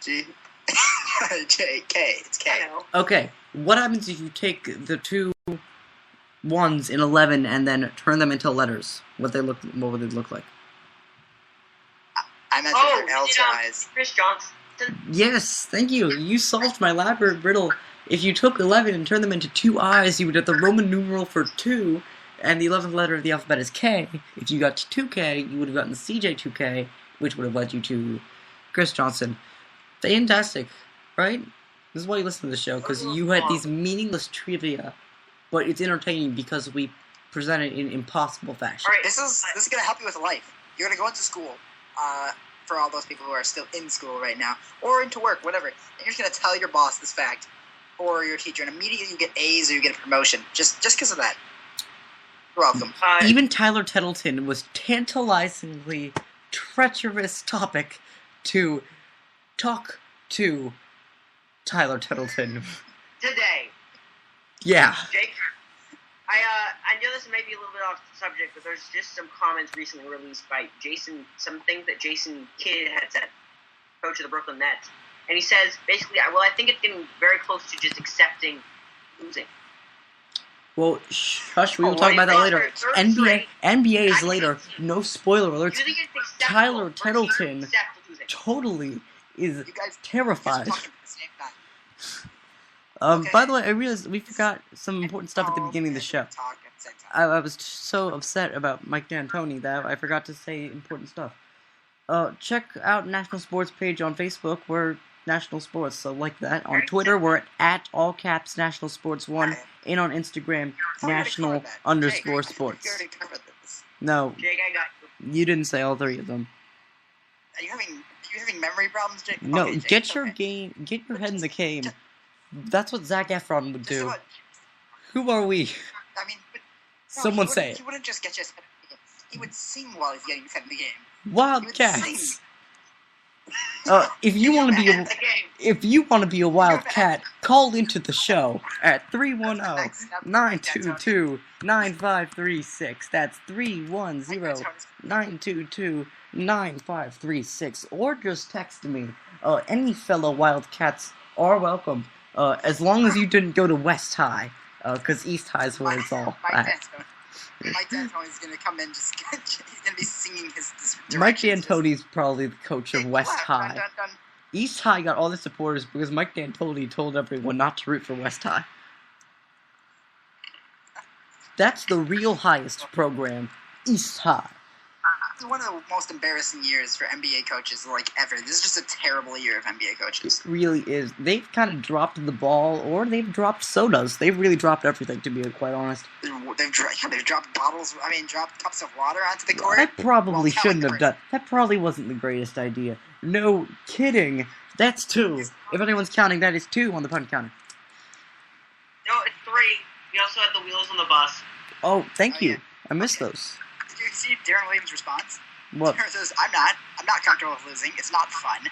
G. J. K. It's K. I know. Okay, what happens if you take the two ones in 11 and then turn them into letters? What would they look like? I meant their L's or I's. Chris Johnson. Yes, thank you. You solved my elaborate riddle. If you took 11 and turned them into two I's, you would get the Roman numeral for 2, and the 11th letter of the alphabet is K. If you got to 2K, you would have gotten CJ2K, which would have led you to Chris Johnson. Fantastic, right? This is why you listen to the show, because you had these meaningless trivia, but it's entertaining because we present it in impossible fashion. All right, this is going to help you with life. You're going to go into school, for all those people who are still in school right now, or into work, whatever, and you're just going to tell your boss this fact, or your teacher, and immediately you get A's or you get a promotion, just because of that. You're welcome. Even Tyler Tettleton was tantalizingly treacherous topic to talk to Tyler Tettleton. Today. Yeah. Jake, I know this may be a little bit off the subject, but there's just some comments recently released by Jason, some things that Jason Kidd had said, coach of the Brooklyn Nets. And he says, basically, I think it's getting very close to just accepting losing. Well, hush, we will talk about that later. NBA is later. No spoiler alerts. Tyler Tettleton totally is terrified. By the way, I realized we forgot some important stuff at the beginning of the show. I was so upset about Mike D'Antoni that I forgot to say important stuff. Check out National Sports page on Facebook. We're National Sports, so like that. On Twitter, we're at all caps National Sports 1, and on Instagram, National_Sports. No, Jake, I got you didn't say all three of them. Are you having memory problems, Jake? No, okay, Jake, get your head in the game. That's what Zac Efron would do. Who are we? I mean, someone say it. He wouldn't just get his head in the game. He would sing while he's getting his head in the game. Wildcats. If you want to be a wildcat, call into the show at 310-922-9536. That's 310-922-9536. Or just text me. Any fellow wildcats are welcome. As long as you didn't go to West High, because East High is where it's all at. Mike D'Antoni's gonna come in, he's gonna be singing his Mike D'Antoni's probably the coach of West High. Dun. East High got all the supporters because Mike D'Antoni told everyone not to root for West High. That's the real highest program, East High. This is one of the most embarrassing years for NBA coaches, ever. This is just a terrible year of NBA coaches. It really is. They've kind of dropped the ball, or they've dropped sodas. They've really dropped everything, to be quite honest. They've dropped dropped cups of water onto the court. I probably shouldn't have done. That probably wasn't the greatest idea. No kidding. That's 2. If anyone's counting, that is 2 on the punt counter. No, it's 3. We also had the wheels on the bus. Oh, thank you. Yeah. I missed those. Did you see Darren Williams' response? What? Darren says, I'm not comfortable with losing. It's not fun.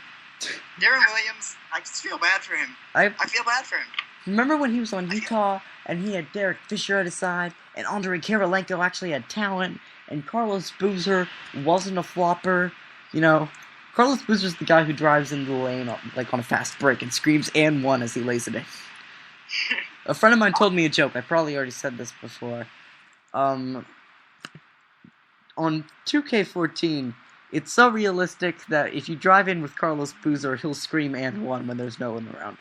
Darren Williams, I just feel bad for him. I feel bad for him. Remember when he was on Utah, and he had Derek Fisher at his side, and Andrei Kirilenko actually had talent, and Carlos Boozer wasn't a flopper? You know, Carlos Boozer's the guy who drives into the lane on a fast break and screams "and one" as he lays it in. A friend of mine told me a joke. I probably already said this before. On 2K14, it's so realistic that if you drive in with Carlos Boozer, he'll scream "and one" when there's no one around.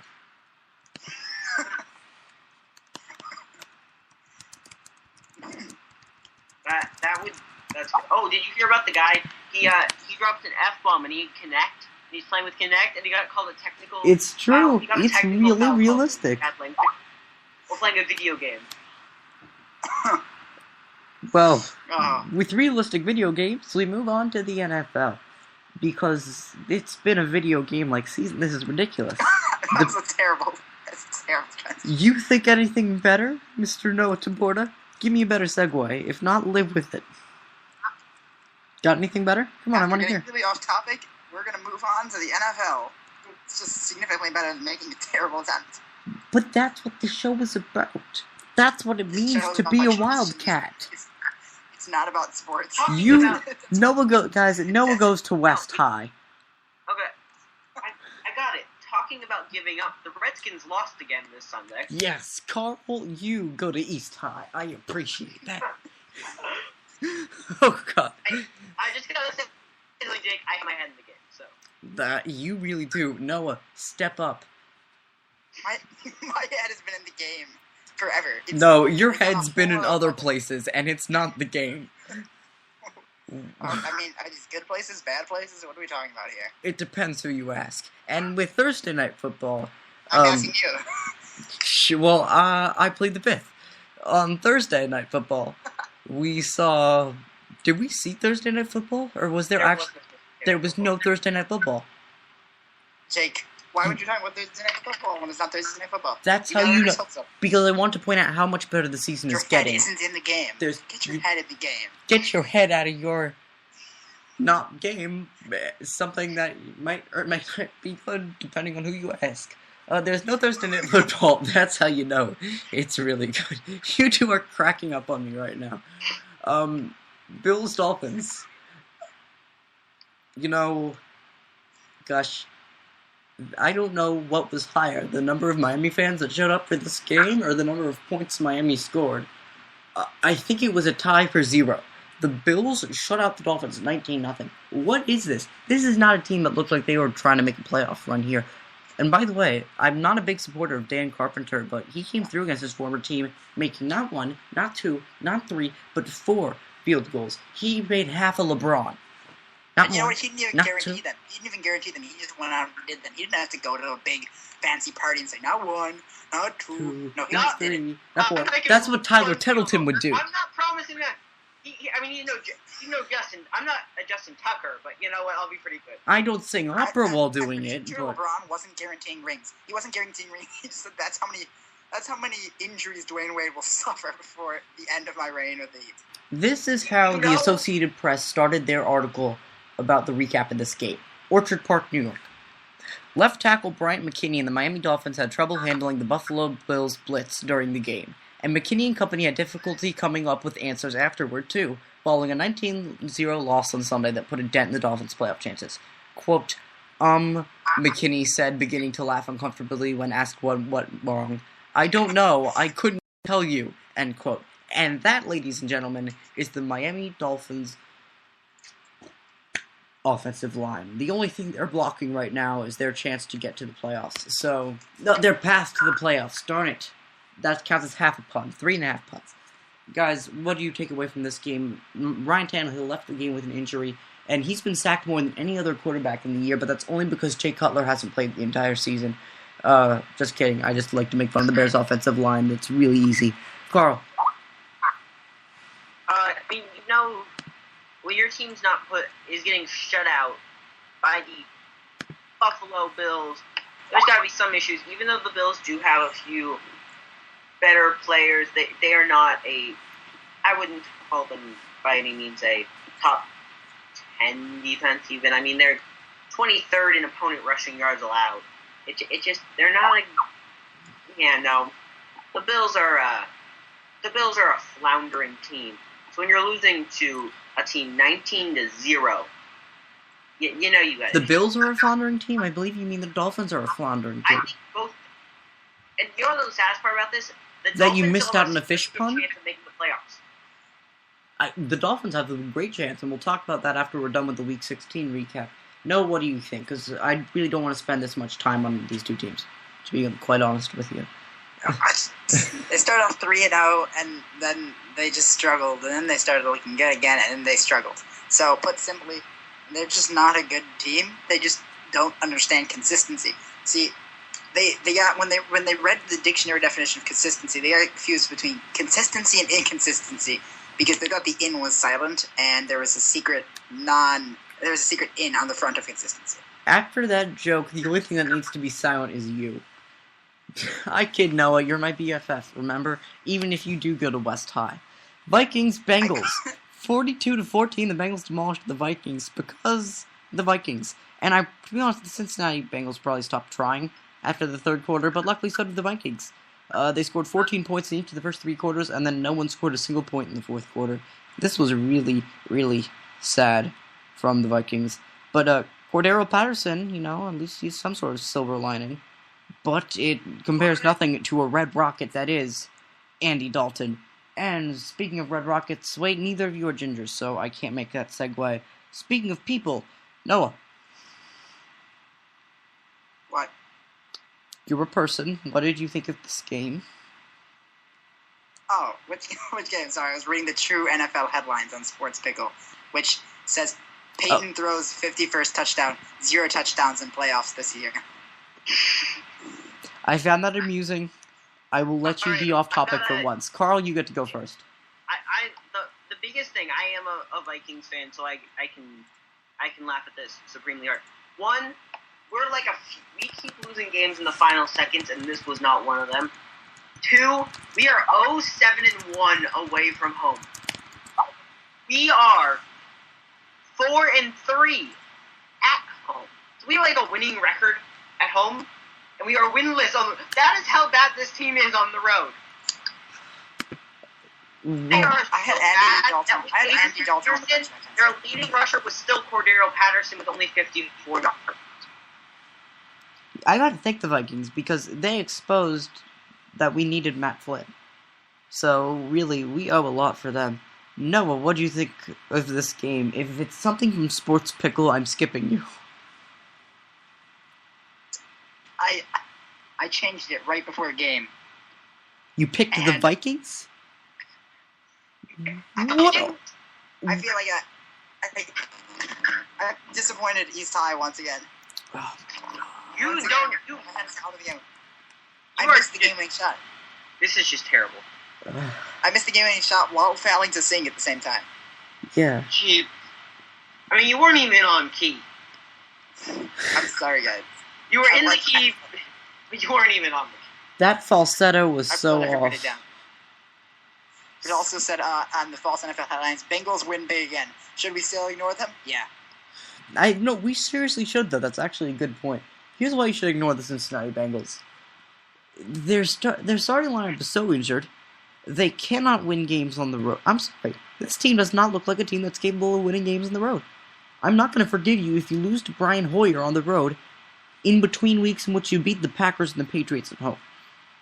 Oh, did you hear about the guy? He dropped an F-bomb and he Connect. And he's playing with Connect and he got called a technical. It's true. It's really realistic. We're playing a video game. Well, with realistic video games, we move on to the NFL. Because it's been a video game-like season. This is ridiculous. That's a terrible transition. You think anything better, Mr. Noah Taborda? Give me a better segue. If not, live with it. Got anything better? Come on, I want to hear. Really off topic, we're going to move on to the NFL. It's just significantly better than making a terrible attempt. But that's what the show is about. That's what it means to be a wildcat. It's not about sports. Noah goes to West High. Okay. I got it. talking about giving up, the Redskins lost again this Sunday. Yes, Carl, you go to East High. I appreciate that. Oh, God. I just gotta say, Jake, I have my head in the game, so. That you really do. Noah, step up. My head has been in the game forever. No, your head's been in other places, and it's not the game. I mean, are these good places, bad places? What are we talking about here? It depends who you ask. And with Thursday Night Football... I'm asking you. Well, I played the fifth. On Thursday Night Football, we saw... Did we see Thursday Night Football? Or was there actually... There was no Thursday Night Football. Jake, why would you talk about Thursday Night Football when it's not Thursday Night Football? That's how you know. Because I want to point out how much better the season is getting. Your head isn't in the game. Get your head in the game. Get your head out of your... Not game. Something that might or might not be good, depending on who you ask. There's no Thursday Night Football. That's how you know it's really good. You two are cracking up on me right now. Bills Dolphins. You know, gosh, I don't know what was higher, the number of Miami fans that showed up for this game or the number of points Miami scored. I think it was a tie for 0. The Bills shut out the Dolphins 19-0. What is this? This is not a team that looked like they were trying to make a playoff run here. And by the way, I'm not a big supporter of Dan Carpenter, but he came through against his former team, making not 1, not 2, not 3, but 4 field goals. He made half a LeBron. And you know what? He didn't even guarantee them. He didn't even guarantee them. He just went out and did them. He didn't have to go to a big fancy party and say, not 1, not 2, no, he just did it. Not 4. That's what Tyler Tettleton would do. I'm not promising that. You know Justin. I'm not a Justin Tucker, but you know what? I'll be pretty good. I don't sing opera while doing it. But LeBron wasn't guaranteeing rings. He wasn't guaranteeing rings. He just said that's how many injuries Dwayne Wade will suffer before the end of my reign with the Heat. This is how the Associated Press started their article about the recap of this game. Orchard Park, New York. Left tackle Bryant McKinnie and the Miami Dolphins had trouble handling the Buffalo Bills blitz during the game, and McKinney and company had difficulty coming up with answers afterward, too, following a 19-0 loss on Sunday that put a dent in the Dolphins' playoff chances. Quote, McKinney said, beginning to laugh uncomfortably when asked what went wrong. I don't know, I couldn't tell you, end quote. And that, ladies and gentlemen, is the Miami Dolphins' offensive line. The only thing they're blocking right now is their chance to get to the playoffs. So, their path to the playoffs, darn it. That counts as half a punt, 3.5 punts. Guys, what do you take away from this game? Ryan Tannehill left the game with an injury, and he's been sacked more than any other quarterback in the year, but that's only because Jay Cutler hasn't played the entire season. Just kidding. I just like to make fun of the Bears' offensive line. It's really easy. Carl. When your team's is getting shut out by the Buffalo Bills, there's got to be some issues. Even though the Bills do have a few better players, they are not I wouldn't call them by any means a top 10 defense even. I mean, they're 23rd in opponent rushing yards allowed. They're not The Bills are a floundering team. So when you're losing to a team 19-0, you know you got The Bills are a floundering team? I believe you mean the Dolphins are a floundering team. I think both. And you know what the saddest part about this? That you missed out on a fish pun? Chance of making the playoffs. The Dolphins have a great chance, and we'll talk about that after we're done with the Week 16 recap. No, what do you think? Because I really don't want to spend this much time on these two teams, to be quite honest with you. They started off 3-0, and then they just struggled, and then they started looking good again, and then they struggled. So, put simply, they're just not a good team. They just don't understand consistency. See, they got when they read the dictionary definition of consistency, they got confused between consistency and inconsistency because they thought the in was silent, and there was a secret in on the front of consistency. After that joke, the only thing that needs to be silent is you. I kid, Noah. You're my BFF, remember? Even if you do go to West High. Vikings, Bengals. 42-14, the Bengals demolished the Vikings because the Vikings. And to be honest, the Cincinnati Bengals probably stopped trying after the third quarter, but luckily so did the Vikings. They scored 14 points in each of the first 3 quarters, and then no one scored a single point in the fourth quarter. This was really, really sad from the Vikings. But, Cordero Patterson, at least he's some sort of silver lining. But it compares nothing to a Red Rocket that is Andy Dalton. And speaking of Red Rockets, wait, neither of you are gingers, so I can't make that segue. Speaking of people, Noah. What? You're a person. What did you think of this game? Oh, which game? Sorry, I was reading the true NFL headlines on Sports Pickle, which says Peyton throws 51st touchdown, 0 touchdowns in playoffs this year. I found that amusing. I will let you be off topic for once. Carl, you get to go first. The biggest thing, I am a Vikings fan, so I can laugh at this supremely hard. One, we keep losing games in the final seconds, and this was not one of them. Two, we are 0-7-1 away from home. We are 4-3 at home. So we have a winning record at home, and we are winless. That is how bad this team is on the road. I had Andy Dalton on the bench. Their leading rusher was still Cordero Patterson with only 54 yards. I got to thank the Vikings because they exposed that we needed Matt Flynn. So, really, we owe a lot for them. Noah, what do you think of this game? If it's something from Sports Pickle, I'm skipping you. I changed it right before game. You picked the Vikings? I feel like I'm disappointed East High once again. You once don't. Again, You. Out of the game. I missed the game-winning shot. This is just terrible. I missed the game-winning shot while failing to sing at the same time. Yeah. Gee, I mean, you weren't even on key. I'm sorry, guys. You were in the key, but you weren't even on the key. That falsetto was so off. It also said on the false NFL headlines, Bengals win big again. Should we still ignore them? Yeah. No, we seriously should, though. That's actually a good point. Here's why you should ignore the Cincinnati Bengals. Their starting lineup is so injured, they cannot win games on the road. I'm sorry. This team does not look like a team that's capable of winning games on the road. I'm not going to forgive you if you lose to Brian Hoyer on the road in between weeks in which you beat the Packers and the Patriots at home.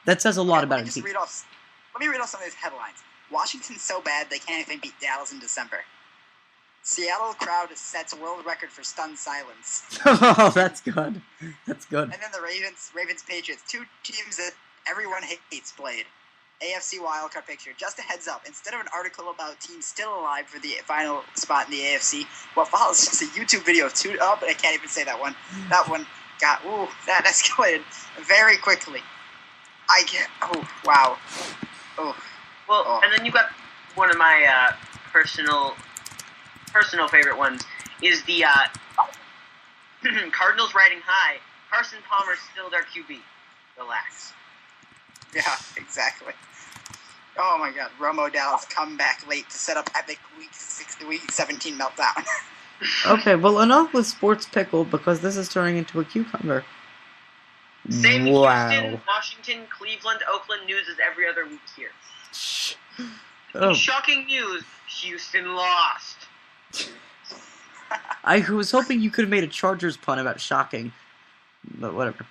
That says a lot about a team. Let me read off some of these headlines. Washington's so bad they can't even beat Dallas in December. Seattle crowd sets world record for stunned silence. Oh, that's good. That's good. And then the Ravens Patriots, 2 teams that everyone hates played. AFC wildcard picture. Just a heads up, instead of an article about teams still alive for the final spot in the AFC, what follows is just a YouTube video of 2 up, and I can't even say that one. That one that escalated very quickly. Wow. Well, and then you got one of my personal favorite ones is the Cardinals riding high. Carson Palmer's still their QB. Relax. Yeah, exactly. Oh my God, Romo Dallas come back late to set up epic week 17 meltdown. Okay, well, enough with Sports Pickle because this is turning into a cucumber. Same Wow. Houston, Washington, Cleveland, Oakland news is every other week here. Oh. Shocking news, Houston lost. I was hoping you could have made a Chargers pun about shocking, but whatever.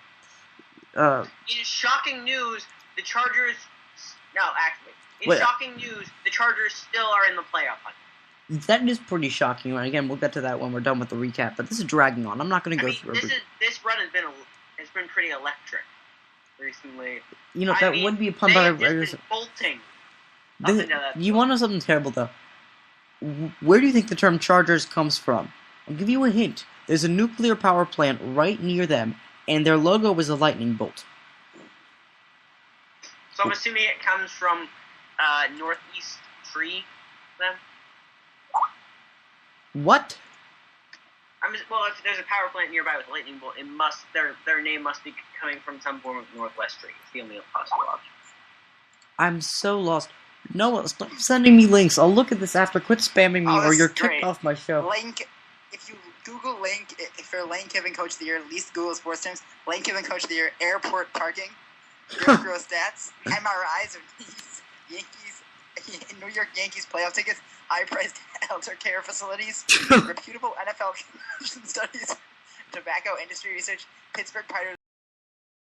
In shocking news, the Chargers... No, actually. Shocking news, the Chargers still are in the playoff hunt. That is pretty shocking. And again, we'll get to that when we're done with the recap, but this is dragging on. I'm not going to go through it. This run has been pretty electric recently. That wouldn't be a pun, but been bolting. You want to know something terrible, though? Where do you think the term Chargers comes from? I'll give you a hint. There's a nuclear power plant right near them, and their logo is a lightning bolt. So I'm assuming it comes from Northeast Tree, then? What? If there's a power plant nearby with a lightning bolt, their name must be coming from some form of Northwest Tree. It's the only possible option. I'm so lost. Noah, stop sending me links. I'll look at this after. Quit spamming me, or you're kicked off my show. If you Google for Lane Kiffin Coach of the Year, at least Google Sports Terms, Lane Kiffin Coach of the Year, airport parking, gross stats, MRIs of New York Yankees playoff tickets, high-priced elder care facilities, reputable NFL concussion studies, Tobacco Industry Research, Pittsburgh Pirates.